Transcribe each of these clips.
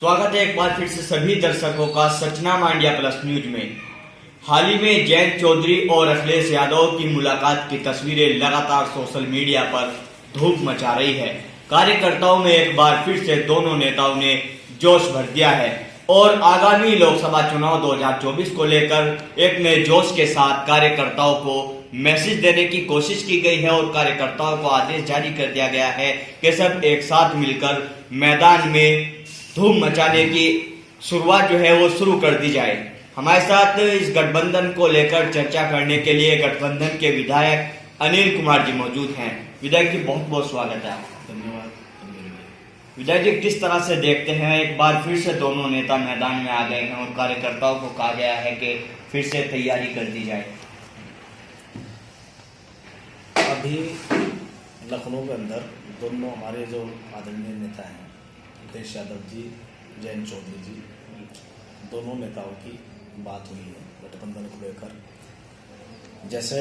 स्वागत है एक बार फिर से सभी दर्शकों का सचनामा इंडिया प्लस न्यूज में। हाल ही में जयंत चौधरी और अखिलेश यादव की मुलाकात की तस्वीरें लगातार सोशल मीडिया पर धूम मचा रही है। कार्यकर्ताओं में एक बार फिर से दोनों नेताओं ने जोश भर दिया है और आगामी लोकसभा चुनाव 2024 को लेकर एक नए जोश के साथ कार्यकर्ताओं को मैसेज देने की कोशिश की गई है और कार्यकर्ताओं को आदेश जारी कर दिया गया है कि सब एक साथ मिलकर मैदान में धूम मचाने की शुरुआत जो है वो शुरू कर दी जाए। हमारे साथ इस गठबंधन को लेकर चर्चा करने के लिए गठबंधन के विधायक अनिल कुमार जी मौजूद हैं। विधायक जी बहुत बहुत स्वागत है। धन्यवाद। विधायक जी किस तरह से देखते हैं, एक बार फिर से दोनों नेता मैदान में आ गए हैं और कार्यकर्ताओं को कहा गया है कि फिर से तैयारी कर दी जाए। अभी लखनऊ के अंदर दोनों हमारे जो आदरणीय नेता हैं अखिलेश यादव जी, जयंत चौधरी जी, दोनों नेताओं की बात हुई है गठबंधन को लेकर। जैसे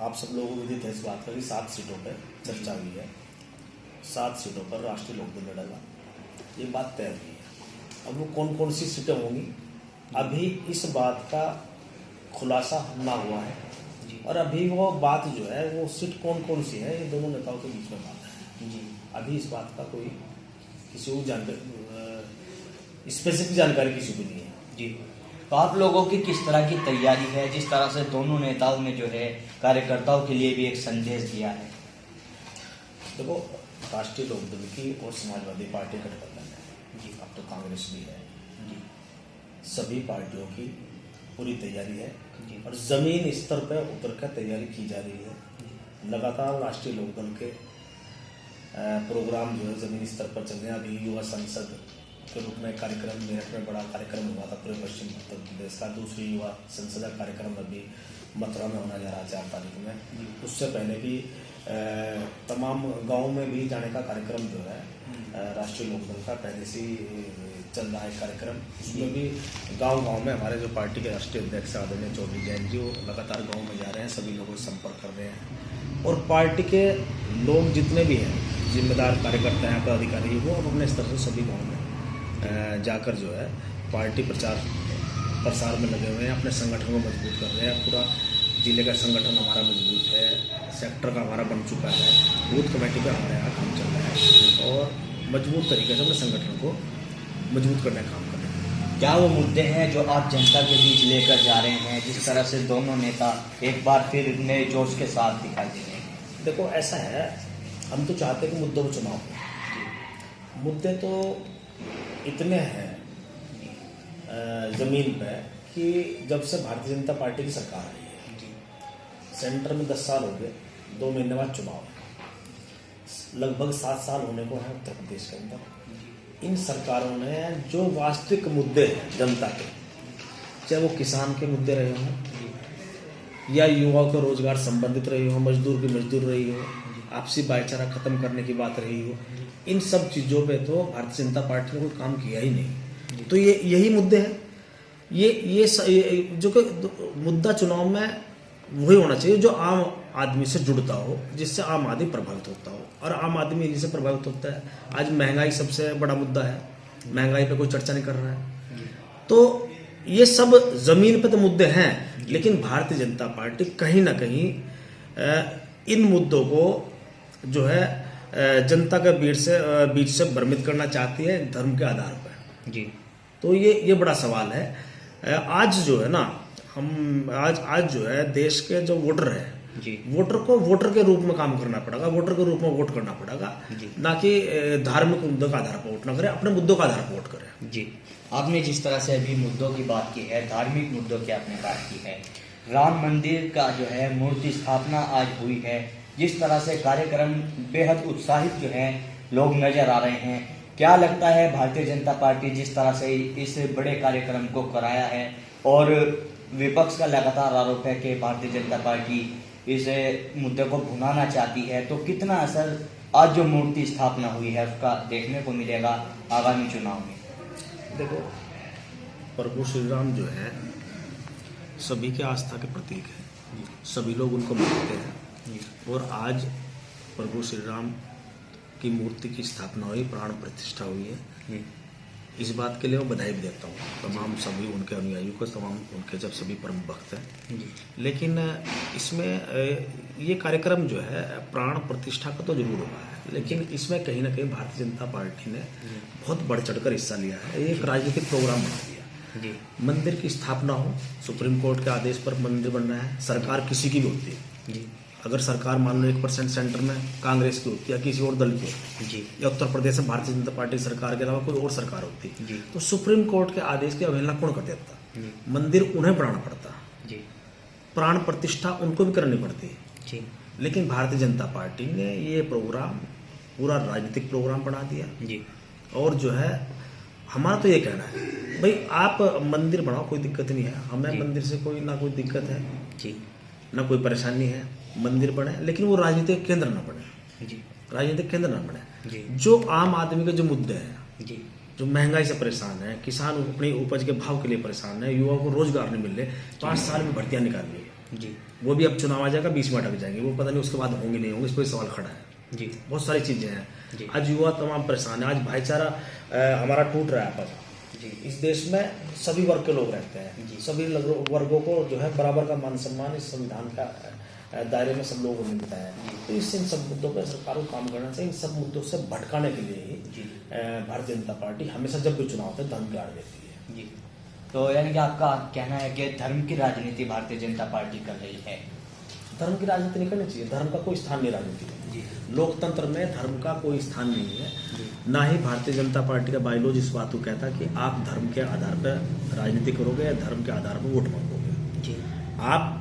आप सब लोगों को विदित है इस बात का कि 7 सीटों पर चर्चा हुई है, 7 सीटों पर राष्ट्रीय लोकदल लड़ेगा, ये बात तय हुई है। अब वो कौन कौन सी सीटें होंगी अभी इस बात का खुलासा ना हुआ है और अभी वो बात जो है वो सीट कौन कौन सी है ये दोनों नेताओं के बीच में बात है जी। अभी इस बात का कोई किसी को जानकारी स्पेसिफिक जानकारी किसी को नहीं है जी। तो आप लोगों की किस तरह की तैयारी है, जिस तरह से दोनों नेताओं ने जो है कार्यकर्ताओं के लिए भी एक संदेश दिया है? देखो, राष्ट्रीय लोकदल की और समाजवादी पार्टी गठबंधन है जी, अब तो कांग्रेस भी है जी। सभी पार्टियों की पूरी तैयारी है जी और जमीन स्तर पर उतर कर तैयारी की जा रही है। लगातार राष्ट्रीय लोकदल के प्रोग्राम जो है जमीनी स्तर पर चल रहे हैं। अभी युवा संसद के रूप में कार्यक्रम मेरठ में बड़ा कार्यक्रम हुआ था पूरे पश्चिम उत्तर प्रदेश का। दूसरी युवा संसद का कार्यक्रम अभी मथुरा में होने जा रहा है 4 तारीख में। उससे पहले भी तमाम गाँव में भी जाने का कार्यक्रम जो है राष्ट्रीय लोकदल का पहले से ही चल रहा है कार्यक्रम। उसमें भी गांव-गांव में हमारे जो पार्टी के राष्ट्रीय अध्यक्ष आदरणीय चौधरी जयंत जी वो लगातार गांव में जा रहे हैं, सभी लोगों से संपर्क कर रहे हैं और पार्टी के लोग जितने भी हैं जिम्मेदार कार्यकर्ता हैं, पदाधिकारी, वो अपने स्तर से सभी गाँव में जाकर जो है पार्टी प्रचार प्रसार में लगे हुए हैं, अपने संगठन को मजबूत कर रहे हैं। पूरा जिले का संगठन हमारा मजबूत है, सेक्टर का हमारा बन चुका है, बूथ कमेटी पे हमारे यहाँ काम चल रहा है और मजबूत तरीके से अपने संगठन को मजबूत करने का काम कर रहे हैं। क्या वो मुद्दे हैं जो आप जनता के बीच लेकर जा रहे हैं, जिस तरह से दोनों नेता एक बार फिर नए जोश के साथ दिखाई दे रहे हैं? देखो, ऐसा है, हम तो चाहते हैं कि मुद्दों पर चुनाव हो। मुद्दे तो इतने हैं ज़मीन पे कि जब से भारतीय जनता पार्टी की सरकार आई है सेंटर में 10 साल हो गए, 2 महीने बाद चुनाव है, लगभग 7 साल होने को है उत्तर प्रदेश के अंदर। इन सरकारों ने जो वास्तविक मुद्दे हैं जनता के, चाहे वो किसान के मुद्दे रहे हों या युवाओं के रोजगार संबंधित रही हो, मजदूर की मजदूर रही हो, आपसी भाईचारा खत्म करने की बात रही हो, इन सब चीज़ों पे तो भारतीय जनता पार्टी ने कोई काम किया ही नहीं। तो ये यही मुद्दे हैं। ये जो कि मुद्दा चुनाव में वही होना चाहिए जो आम आदमी से जुड़ता हो, जिससे आम आदमी प्रभावित होता हो और आम आदमी जिससे प्रभावित होता है। आज महंगाई सबसे बड़ा मुद्दा है, महंगाई पे कोई चर्चा नहीं कर रहा है। तो ये सब जमीन पे तो मुद्दे हैं, लेकिन भारतीय जनता पार्टी कहीं ना कहीं इन मुद्दों को जो है जनता के बीच से भ्रमित करना चाहती है धर्म के आधार पर जी। तो ये बड़ा सवाल है। आज जो है ना, हम आज जो है देश के जो वोटर है जी, वोटर को वोटर के रूप में काम करना पड़ेगा, वोटर के रूप में वोट करना पड़ेगा, ना कि धार्मिक मुद्दों का आधार पर वोट ना करें, अपने मुद्दों का आधार पर वोट करें जी। आपने जिस तरह से अभी मुद्दों की बात की है, धार्मिक मुद्दों की आपने बात की है, राम मंदिर का जो है मूर्ति स्थापना आज हुई है, जिस तरह से कार्यक्रम बेहद उत्साहित जो है लोग नजर आ रहे हैं, क्या लगता है भारतीय जनता पार्टी जिस तरह से इस बड़े कार्यक्रम को कराया है और विपक्ष का लगातार आरोप है कि भारतीय जनता पार्टी इस मुद्दे को भुनाना चाहती है, तो कितना असर आज जो मूर्ति स्थापना हुई है उसका देखने को मिलेगा आगामी चुनाव में? देखो, प्रभु श्री राम जो है सभी के आस्था के प्रतीक है, सभी लोग उनको मानते हैं और आज प्रभु श्री राम की मूर्ति की स्थापना हुई, प्राण प्रतिष्ठा हुई है। जी इस बात के लिए मैं बधाई भी देता हूँ तमाम सभी उनके अनुयायियों को, तमाम उनके जब सभी परम भक्त हैं। जी लेकिन इसमें ये कार्यक्रम जो है प्राण प्रतिष्ठा का तो जरूर हुआ है, लेकिन इसमें कहीं ना कहीं भारतीय जनता पार्टी ने बहुत बढ़ चढ़कर हिस्सा लिया है। एक राजनीतिक प्रोग्राम बना दिया। जी मंदिर की स्थापना हो, सुप्रीम कोर्ट के आदेश पर मंदिर बन रहा है, सरकार किसी की भी होती है। जी अगर सरकार मान लो 1% सेंटर में कांग्रेस की होती है या किसी और दल की होती है, जी या उत्तर प्रदेश में भारतीय जनता पार्टी सरकार के अलावा कोई और सरकार होती, जी तो सुप्रीम कोर्ट के आदेश की अवहेलना कौन कर देता? जी मंदिर उन्हें बनाना पड़ता, जी प्राण प्रतिष्ठा उनको भी करनी पड़ती है। जी लेकिन भारतीय जनता पार्टी ने ये प्रोग्राम पूरा राजनीतिक प्रोग्राम बना दिया। जी और जो है हमारा तो ये कहना है भाई आप मंदिर बनाओ, कोई दिक्कत नहीं है, हमें जी। मंदिर से कोई ना कोई दिक्कत है, जी ना कोई परेशानी है, मंदिर बने, लेकिन वो राजनीतिक केंद्र ना बने, जी राजनीतिक केंद्र ना बने। जी जो आम आदमी के जो मुद्दे हैं, जी जो महंगाई से परेशान है, किसान अपनी उपज के भाव के लिए परेशान है, युवाओं को रोजगार नहीं मिल रहे, 5 साल में भर्तियां निकाल ली है, जी वो भी अब चुनाव आ जाएगा, 20 में अटक जाएंगे, वो पता नहीं उसके बाद होंगे नहीं होंगे, इस पर सवाल खड़ा है। जी बहुत सारी चीजें जी। हैं। आज युवा तमाम परेशान है, आज भाईचारा हमारा टूट रहा है। आपस जी इस देश में सभी वर्ग के लोग रहते हैं, जी। सभी वर्गों को जो है बराबर का मान सम्मान इस संविधान का दायरे में सब लोगों को मिलता है। तो इससे इन सब मुद्दों पर सरकार को काम करना चाहिए। इन सब मुद्दों से भटकाने के लिए ही जी भारतीय जनता पार्टी हमेशा जब भी चुनाव होता है धर्म की आड़ देती है। जी तो यानी कि आपका कहना है कि धर्म की राजनीति भारतीय जनता पार्टी कर रही है। धर्म की राजनीति नहीं करनी चाहिए, धर्म का कोई स्थान नहीं राजनीति में। जी लोकतंत्र में धर्म का कोई स्थान नहीं है। जी ना ही भारतीय जनता पार्टी का बायलॉज इस बात को कहता कि आप धर्म के आधार पर राजनीति करोगे या धर्म के आधार पर वोट मांगोगे। जी आप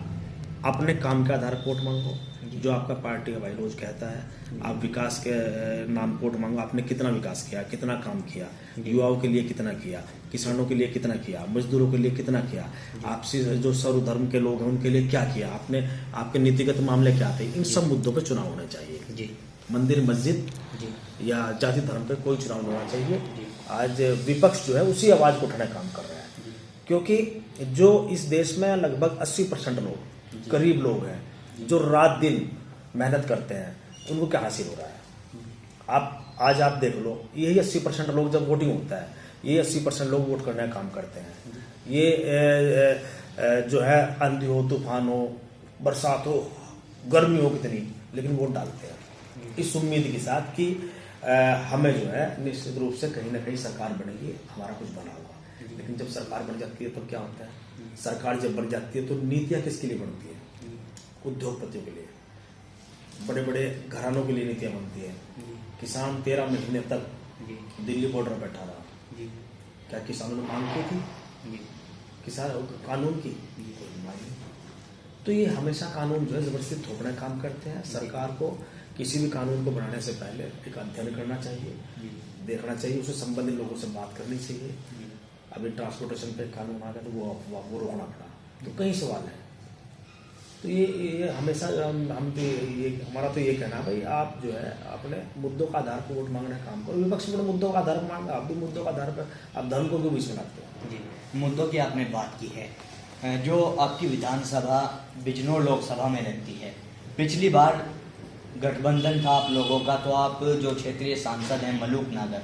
अपने काम के आधार पर वोट मांगो, जी। जो आपका पार्टी का बायलॉज कहता है। आप विकास के नाम पर वोट मांगो, आपने कितना विकास किया, कितना काम किया, युवाओं के लिए कितना किया, किसानों के लिए कितना किया, मजदूरों के लिए कितना किया, आपसे जो सर्वधर्म के लोग हैं उनके लिए क्या किया आपने, आपके नीतिगत मामले क्या थे। इन सब मुद्दों पर चुनाव होने चाहिए। जी मंदिर मस्जिद जी या जाति धर्म पे कोई चुनाव नहीं होना चाहिए। जी। आज विपक्ष जो है उसी आवाज को उठाने का काम कर रहा है, क्योंकि जो इस देश में लगभग 80% लोग, गरीब लोग हैं जो रात दिन मेहनत करते हैं, उनको क्या हासिल हो रहा है। आज आप देख लो, यही 80% लोग जब वोटिंग होता है, यही 80% लोग वोट करने का काम करते हैं। ये जो है आंधी हो, तूफान हो, बरसात हो, गर्मी हो कितनी, लेकिन वोट डालते हैं इस उम्मीद के साथ कि हमें जो है निश्चित रूप से कहीं ना कहीं सरकार बनेगी, हमारा कुछ बना होगा। लेकिन जब सरकार बन जाती है तो क्या होता है? सरकार जब बन जाती है तो नीतियां किसके लिए बनती है? उद्योगपतियों के लिए, बड़े बड़े घरानों के लिए नीतियां बनती है। किसान 13 महीने तक दिल्ली बॉर्डर बैठा रहा, क्या किसानों ने मांग की थी? किसान कानून की कोई मांग नहीं। तो ये हमेशा कानून जो है जबरदस्ती थोपने काम करते हैं। सरकार को किसी भी कानून को बनाने से पहले एक अध्ययन करना चाहिए, देखना चाहिए, उससे संबंधित लोगों से बात करनी चाहिए। अभी ट्रांसपोर्टेशन पे कानून आ गया तो वो रोकना पड़ा, तो कई सवाल है। तो ये हमेशा हम तो ये हमारा तो ये कहना भाई आप जो है अपने मुद्दों का आधार पर वोट मांगने का काम करो। विपक्ष में मुद्दों का आधार पर मांगा, आप भी मुद्दों का आधार पर आप धर्म को क्यों बीच में लाते हो? जी मुद्दों की आपने बात की है। जो आपकी विधानसभा बिजनौर लोकसभा में लगती है, पिछली बार गठबंधन था आप लोगों का, तो आप जो क्षेत्रीय सांसद हैं मलूक नागर,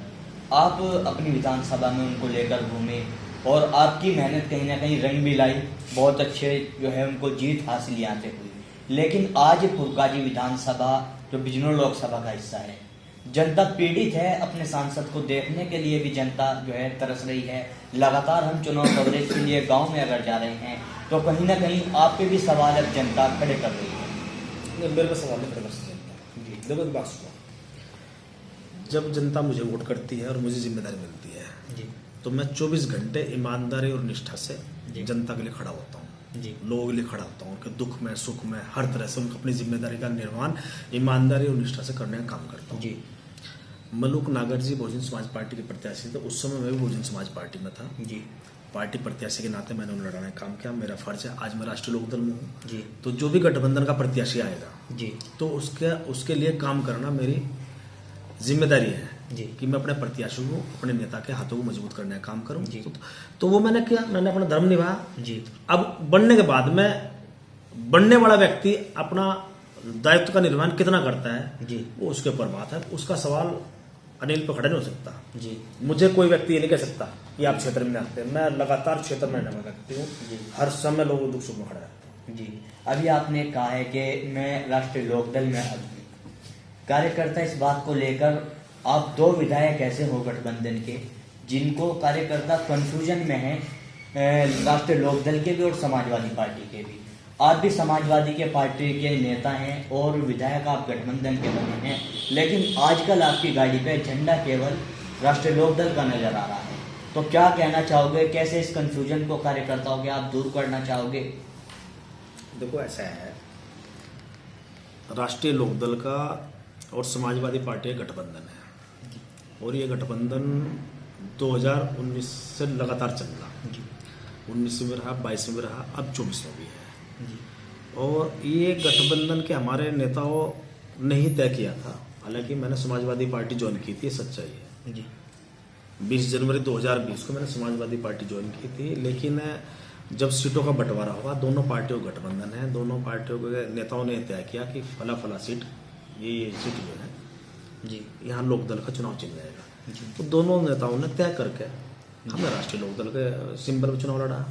आप अपनी विधानसभा में उनको लेकर घूमे और आपकी मेहनत कहीं ना कहीं रंग भी लाई, बहुत अच्छे जो है उनको जीत हासिल यहाँ से हुई। लेकिन आज पुरकाजी विधानसभा जो बिजनौर लोकसभा का हिस्सा है, जनता पीड़ित है, अपने सांसद को देखने के लिए भी जनता जो है तरस रही है। लगातार हम चुनाव कवरेज के लिए गांव में अगर जा रहे हैं तो कहीं ना कहीं आप पे भी सवाल अब जनता खड़े कर रही है। मेरे पास सवाल नहीं खड़े कर सकते। देखो एक बात सुनो, जब जनता मुझे वोट करती है और मुझे जिम्मेदारी मिलती है जी तो मैं 24 घंटे ईमानदारी और निष्ठा से जी। जनता के लिए खड़ा होता हूँ, जी लोगों के लिए खड़ा होता हूँ, उनके दुख में सुख में हर तरह से उनको अपनी जिम्मेदारी का निर्वहन ईमानदारी और निष्ठा से करने का काम करता हूँ। जी मलूक नागर जी बहुजन समाज पार्टी के प्रत्याशी थे, उस समय मैं भी बहुजन समाज पार्टी में था। जी पार्टी प्रत्याशी के नाते मैंने उन्हें लड़ाने का काम किया, मेरा फर्ज है। आज मैं राष्ट्रीय लोकदल में हूँ, जी तो जो भी गठबंधन का प्रत्याशी आएगा जी तो उसके लिए काम करना मेरी जिम्मेदारी है जी कि मैं अपने प्रत्याशी को, अपने नेता के हाथों को मजबूत करने का काम करूं। जी। तो वो मैंने किया, मैंने अपना धर्म निभाया। जी अब बनने के बाद में बनने वाला व्यक्ति अपना दायित्व का निर्वहन कितना करता है जी वो उसके ऊपर बात है। उसका सवाल अनिल पर खड़ा नहीं हो सकता। जी मुझे कोई व्यक्ति ये नहीं कह सकता कि आप क्षेत्र में नहीं आते। मैं लगातार क्षेत्र में रहने वाला व्यक्ति हूँ, हर समय लोगों को दुख सुख में खड़ा रहता हूँ। जी। अभी आपने कहा है कि मैं राष्ट्रीय लोकदल में कार्यकर्ता, इस बात को लेकर आप दो विधायक ऐसे हो गठबंधन के जिनको कार्यकर्ता कंफ्यूजन में है, राष्ट्रीय लोकदल के भी और समाजवादी पार्टी के भी। आप भी समाजवादी के पार्टी के नेता हैं और विधायक आप गठबंधन के बने हैं, लेकिन आजकल आपकी गाड़ी पे झंडा केवल राष्ट्रीय लोकदल का नजर आ रहा है। तो क्या कहना चाहोगे, कैसे इस कंफ्यूजन को कार्यकर्ताओं के आप दूर करना चाहोगे? देखो ऐसा है, राष्ट्रीय लोकदल का और समाजवादी पार्टी का गठबंधन है और ये गठबंधन 2019 से लगातार चल रहा। 19 में रहा, 22 में रहा, अब 24 में भी है। और ये गठबंधन के हमारे नेताओं ने ही तय किया था। हालांकि मैंने समाजवादी पार्टी ज्वाइन की थी, ये सच्चाई है जी। 20 जनवरी 2020 को मैंने समाजवादी पार्टी ज्वाइन की थी। लेकिन जब सीटों का बंटवारा हुआ, दोनों पार्टियों का गठबंधन है, दोनों पार्टियों के नेताओं ने तय किया कि फला फला सीट, ये सीट जो है जी यहाँ लोकदल का चुनाव चिन्ह रहेगा। तो दोनों नेताओं ने तय करके हमने राष्ट्रीय लोकदल के सिंबल में चुनाव लड़ा,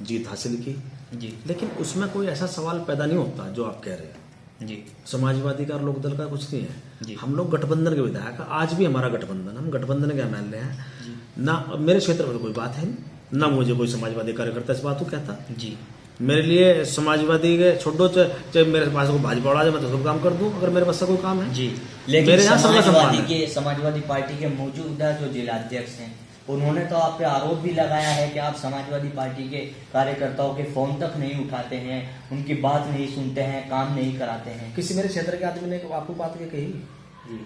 जीत हासिल की। जी लेकिन उसमें कोई ऐसा सवाल पैदा नहीं होता जो आप कह रहे हैं। जी समाजवादी का और लोकदल का कुछ नहीं जी। है। हम लोग गठबंधन के विधायक, आज भी हमारा गठबंधन, हम गठबंधन के एमएलए हैं ना। मेरे क्षेत्र में कोई बात है नहीं, ना मुझे कोई समाजवादी कार्यकर्ता इस बात को कहता। जी। मेरे लिए समाजवादी के छोड़ो, चाहे मेरे पास को भाजपा उड़ा जाए, मैं तो सब काम कर दूं अगर मेरे पास से कोई काम है। जी। लेकिन मेरे यहाँ सबका सम्मान है। समाजवादी पार्टी के मौजूदा जो जिलाध्यक्ष हैं, उन्होंने तो आप पे आरोप भी लगाया है कि आप समाजवादी पार्टी के कार्यकर्ताओं के फोन तक नहीं उठाते हैं, उनकी बात नहीं सुनते हैं, काम नहीं कराते हैं। किसी मेरे क्षेत्र के आदमी ने आपको बात ये कही? जी।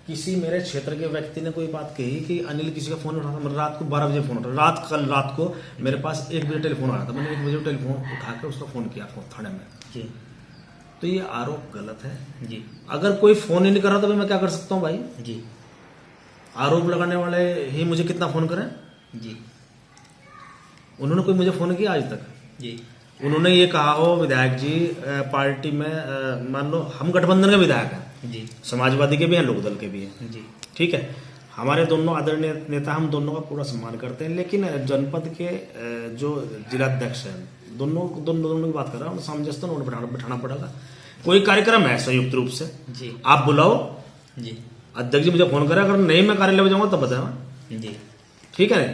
किसी मेरे क्षेत्र के व्यक्ति ने कोई बात कही कि अनिल किसी का फोन उठाता? मैंने रात को 12 बजे फोन उठा, कल रात को मेरे पास 1 बजे टेलीफोन आया था, मैंने 1 बजे टेलीफोन उठा के उसका फोन किया थाने में। जी। तो ये आरोप गलत है। जी। अगर कोई फोन ही नहीं कर रहा तो मैं क्या कर सकता हूँ भाई? जी। आरोप लगाने वाले ही मुझे कितना फोन करें? जी। उन्होंने कोई मुझे फोन किया आज तक? जी। उन्होंने ये कहा हो विधायक जी पार्टी में, मान लो हम गठबंधन के विधायक हैं, जी। समाजवादी के भी हैं, लोकदल के भी हैं, जी। ठीक है, हमारे दोनों आदरणीय नेता, हम दोनों का पूरा सम्मान करते हैं। लेकिन जनपद के जो जिलाध्यक्ष हैं, दोनों की बात कर रहा हूँ, सामंजस्य तो उन्हें बिठाना पड़ेगा। कोई कार्यक्रम है संयुक्त रूप से, जी। आप बुलाओ, जी। अध्यक्ष जी मुझे फोन करें, अगर नहीं मैं कार्यालय में जाऊंगा तब बताना, जी। ठीक है।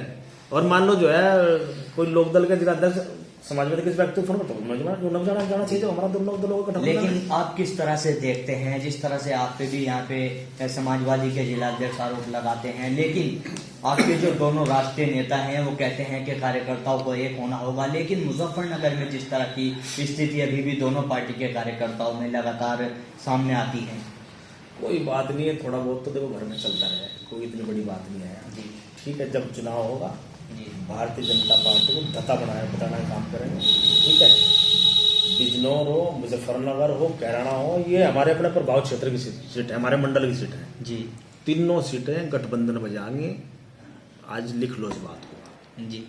और मान लो जो है कोई लोकदल के जिलाध्यक्ष समाजवादी के व्यक्ति को फोन करता हूँ, जाना चाहिए तो हमारा दोनों दलों का गठबंधन। लेकिन आप किस तरह से देखते हैं, जिस तरह से आप पे भी यहाँ पे समाजवादी के जिलाध्यक्ष आरोप लगाते हैं, लेकिन आपके जो दोनों राष्ट्रीय नेता हैं वो कहते हैं कि कार्यकर्ताओं को एक होना होगा, लेकिन मुजफ्फरनगर में जिस तरह की स्थिति अभी भी दोनों पार्टी के कार्यकर्ताओं में लगातार सामने आती है। कोई बात नहीं है, थोड़ा बहुत तो देखो घर में चलता है, कोई इतनी बड़ी बात नहीं है। जी। ठीक है, जब चुनाव होगा जी। भारतीय जनता पार्टी को धता बनाने का काम करेंगे, ठीक है। बिजनौर हो, मुजफ्फरनगर हो, कैराना हो, ये हमारे अपने प्रभाव क्षेत्र की सीट है, हमारे मंडल की सीट है जी। तीनों सीटें गठबंधन बजाएंगे। आज लिख लो इस बात को। जी।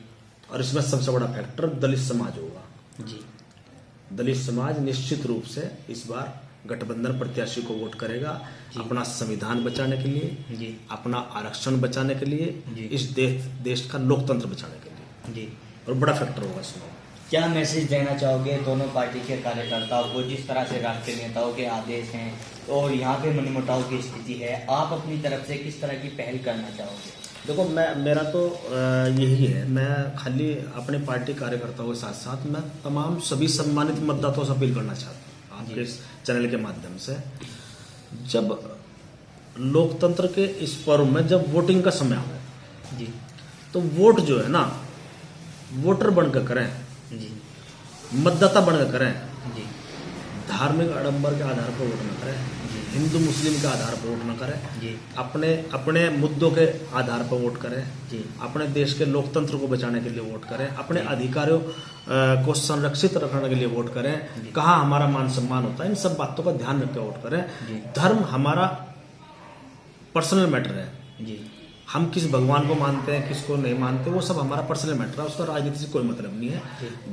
और इसमें सबसे बड़ा फैक्टर दलित समाज होगा। जी। दलित समाज निश्चित रूप से इस बार गठबंधन प्रत्याशी को वोट करेगा, अपना संविधान बचाने के लिए, जी। अपना आरक्षण बचाने के लिए, जी। इस देश का लोकतंत्र बचाने के लिए। जी। और बड़ा फैक्टर होगा इसमें। क्या मैसेज देना चाहोगे दोनों पार्टी के कार्यकर्ताओं को, जिस तरह से राष्ट्रीय नेताओं के आदेश हैं और यहाँ पे मनमुटाव की स्थिति है, आप अपनी तरफ से किस तरह की पहल करना चाहोगे? देखो मेरा तो यही है, मैं खाली अपने पार्टी कार्यकर्ताओं के साथ साथ मैं तमाम सभी सम्मानित मतदाताओं से अपील करना चाहता हूँ आपके इस चैनल के माध्यम से। जब लोकतंत्र के इस पर्व में जब वोटिंग का समय हो जी। तो वोट जो है ना, वोटर बनकर करें, जी। मतदाता बनकर करें। जी। धार्मिक आडंबर के आधार पर वोट न करें, हिंदू मुस्लिम के आधार पर वोट न करें, जी। अपने मुद्दों के आधार पर वोट करें, जी। अपने देश के लोकतंत्र को बचाने के लिए वोट करें, अपने अधिकारों को संरक्षित रखने के लिए वोट करें, कहाँ हमारा मान सम्मान होता है, इन सब बातों का ध्यान रख के वोट करें। धर्म हमारा पर्सनल मैटर है। जी। हम किस भगवान को मानते हैं, किसको नहीं मानते, वो सब हमारा पर्सनल मैटर है, उसका राजनीति से कोई मतलब नहीं है।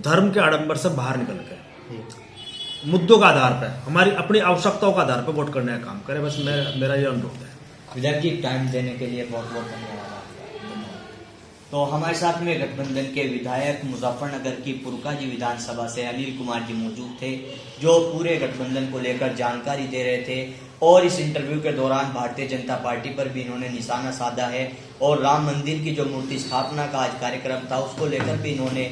धर्म के आडंबर से बाहर निकल कर मुद्दों का आधार पर, हमारी अपनी आवश्यकताओं का आधार पर वोट करने का काम करें। बस मेरा ये अनुरोध है। विधायक जी, टाइम देने के लिए बहुत बहुत धन्यवाद आपका। तो हमारे साथ में गठबंधन के विधायक मुजफ्फरनगर की पुरकाजी विधानसभा से अनिल कुमार जी मौजूद थे, जो पूरे गठबंधन को लेकर जानकारी दे रहे थे। और इस इंटरव्यू के दौरान भारतीय जनता पार्टी पर भी इन्होंने निशाना साधा है और राम मंदिर की जो मूर्ति स्थापना का आज कार्यक्रम था उसको लेकर भी इन्होंने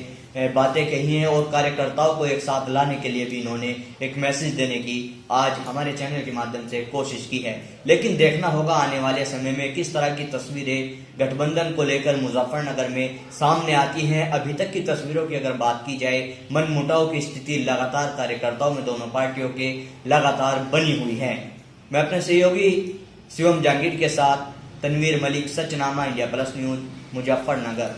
बातें कही हैं और कार्यकर्ताओं को एक साथ लाने के लिए भी इन्होंने एक मैसेज देने की आज हमारे चैनल के माध्यम से कोशिश की है। लेकिन देखना होगा आने वाले समय में किस तरह की तस्वीरें गठबंधन को लेकर मुजफ्फरनगर में सामने आती हैं। अभी तक की तस्वीरों की अगर बात की जाए, मनमुटाव की स्थिति लगातार कार्यकर्ताओं में दोनों पार्टियों के लगातार बनी हुई है। मैं अपने सहयोगी शिवम जहांगीर के साथ Tanveer Malik, Sachnama India plus news, Muzaffarnagar.